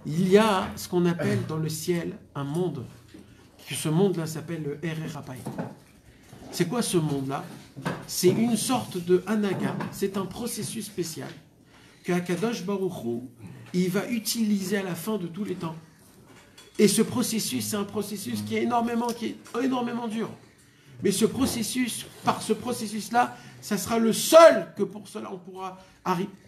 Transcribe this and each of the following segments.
Il y a ce qu'on appelle dans le ciel un monde. Ce monde-là s'appelle le Erer HaPayim. C'est quoi ce monde-là? C'est une sorte de anaga. C'est un processus spécial que Akadosh Baruch Hu, il va utiliser à la fin de tous les temps. Et ce processus, c'est un processus qui est énormément dur. Mais ce processus, par ce processus-là, ça sera le seul que pour cela on pourra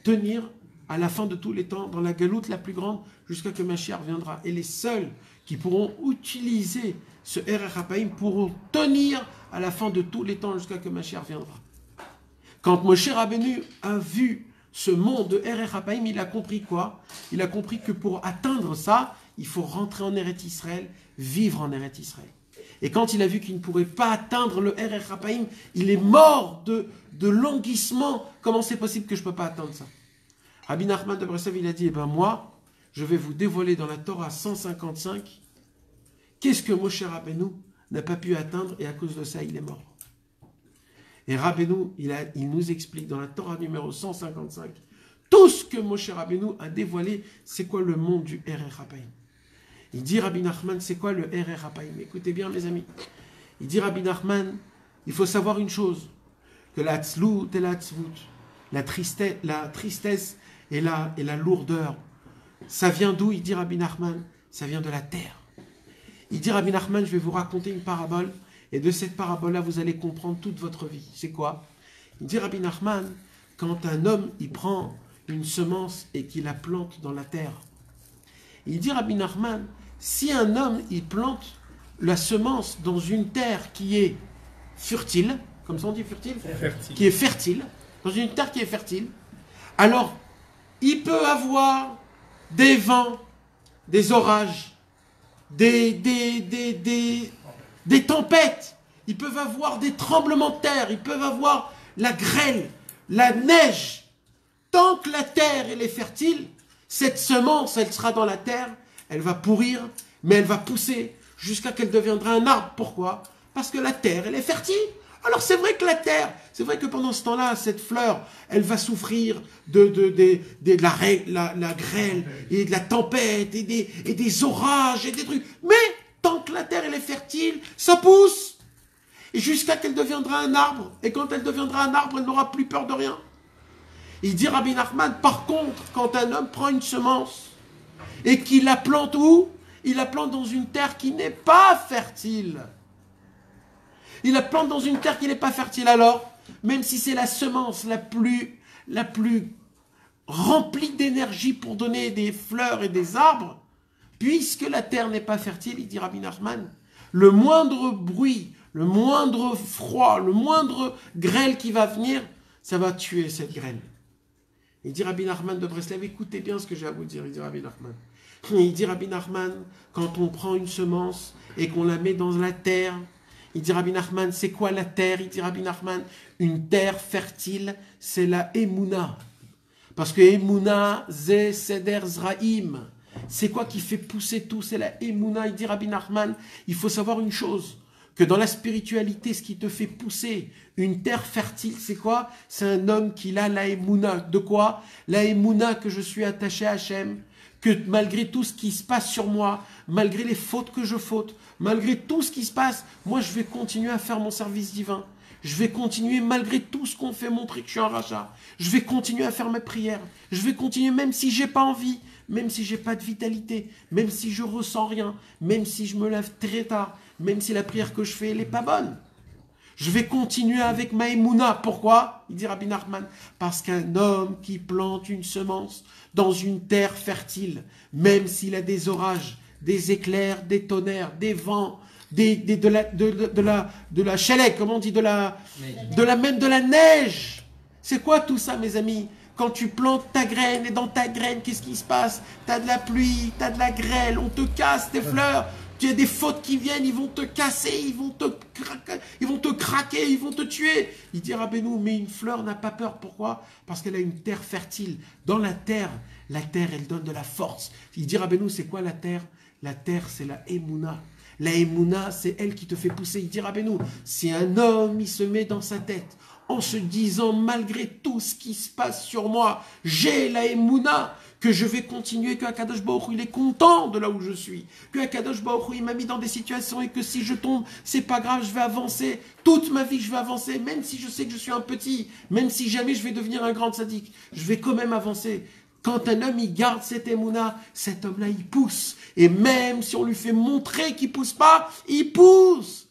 tenir à la fin de tous les temps, dans la galoute la plus grande, jusqu'à que Mashiach viendra. Et les seuls qui pourront utiliser ce Erer HaPayim pourront tenir à la fin de tous les temps, jusqu'à que Mashiach viendra. Quand Moshe Rabbeinu a vu ce monde de Erer HaPayim, il a compris quoi? Il a compris que pour atteindre ça, il faut rentrer en Eretz Israël, vivre en Eretz Israël. Et quand il a vu qu'il ne pourrait pas atteindre le Erer HaPayim, il est mort de languissement. Comment c'est possible que je ne peux pas atteindre ça? Rabbi Nachman de Breslev, il a dit, eh ben moi, je vais vous dévoiler dans la Torah 155, qu'est-ce que Moshe Rabbeinu n'a pas pu atteindre, et à cause de ça, il est mort. Et Rabbeinu, il nous explique dans la Torah numéro 155, tout ce que Moshe Rabbeinu a dévoilé, c'est quoi le monde du Erer HaPayim. Il dit Rabbi Nachman, c'est quoi le Erer HaPayim? Écoutez bien mes amis. Il dit Rabbi Nachman, il faut savoir une chose, que la tzlut et la tzvut, la tristesse et la lourdeur, ça vient d'où? Il dit Rabbi Nachman, ça vient de la terre. Il dit Rabbi Nachman, je vais vous raconter une parabole, et de cette parabole-là, vous allez comprendre toute votre vie. C'est quoi? Il dit Rabbi Nachman, quand un homme, il prend une semence et qu'il la plante dans la terre, il dit Rabbi Nachman, si un homme, il plante la semence dans une terre qui est fertile, comme ça on dit fertile, qui est fertile, dans une terre qui est fertile, alors il peut avoir des vents, des orages, des tempêtes, ils peuvent avoir des tremblements de terre, ils peuvent avoir la grêle, la neige. Tant que la terre elle est fertile, cette semence, elle sera dans la terre, elle va pourrir, mais elle va pousser jusqu'à qu'elle deviendra un arbre. Pourquoi? Parce que la terre, elle est fertile. Alors c'est vrai que la terre, c'est vrai que pendant ce temps-là, cette fleur, elle va souffrir de la grêle et de la tempête et des orages et des trucs. Mais tant que la terre, elle est fertile, ça pousse. Et jusqu'à qu'elle deviendra un arbre. Et quand elle deviendra un arbre, elle n'aura plus peur de rien. Il dit Rabbi Nachman, par contre, quand un homme prend une semence et qu'il la plante où? Il la plante dans une terre qui n'est pas fertile. Il la plante dans une terre qui n'est pas fertile. Alors, même si c'est la semence la plus remplie d'énergie pour donner des fleurs et des arbres, puisque la terre n'est pas fertile, il dit Rabbi Nachman, le moindre bruit, le moindre froid, le moindre grêle qui va venir, ça va tuer cette graine. Il dit Rabbi Nachman de Breslev, écoutez bien ce que j'ai à vous dire, il dit Rabbi Nachman. Il dit Rabbi Nachman, quand on prend une semence et qu'on la met dans la terre, il dit Rabbi Nachman, c'est quoi la terre? Il dit Rabbi Nachman, une terre fertile, c'est la Emouna. Parce que Emouna, Zé Seder Zraïm. C'est quoi qui fait pousser tout? C'est la Emouna. Il dit Rabbi Nachman, il faut savoir une chose, que dans la spiritualité, ce qui te fait pousser une terre fertile, c'est quoi? C'est un homme qui a la Emouna. De quoi? La Emouna que je suis attaché à Hachem, que malgré tout ce qui se passe sur moi, malgré les fautes que je faute, malgré tout ce qui se passe, moi je vais continuer à faire mon service divin. Je vais continuer malgré tout ce qu'on fait montrer que je suis un rachat. Je vais continuer à faire mes prières. Je vais continuer même si j'ai pas envie, même si j'ai pas de vitalité, même si je ressens rien, même si je me lève très tard, même si la prière que je fais elle est pas bonne. Je vais continuer avec ma Emouna. Pourquoi? Il dit Rabbi Nachman, parce qu'un homme qui plante une semence dans une terre fertile, même s'il a des orages, des éclairs, des tonnerres, des vents, de la chaleur, comment on dit, de la neige. C'est quoi tout ça, mes amis? Quand tu plantes ta graine, et dans ta graine, qu'est-ce qui se passe? Tu as de la pluie, tu as de la grêle, on te casse tes fleurs. Tu as des fautes qui viennent, ils vont te casser, ils vont te craquer, ils vont te tuer. Il dit Rabbeinu, mais une fleur n'a pas peur. Pourquoi? Parce qu'elle a une terre fertile. Dans la terre, elle donne de la force. Il dit Rabbeinu, c'est quoi la terre? La terre, c'est la Emouna. La Emouna, c'est elle qui te fait pousser. Il dit Rabbeinu, si un homme, il se met dans sa tête, en se disant, malgré tout ce qui se passe sur moi, j'ai la émouna, que je vais continuer, que Akadosh Baruch Hu, il est content de là où je suis, que Akadosh Baruch Hu, il m'a mis dans des situations et que si je tombe, c'est pas grave, je vais avancer, toute ma vie je vais avancer, même si je sais que je suis un petit, même si jamais je vais devenir un grand tzaddik, je vais quand même avancer. Quand un homme, il garde cette émouna, cet homme-là, il pousse. Et même si on lui fait montrer qu'il pousse pas, il pousse.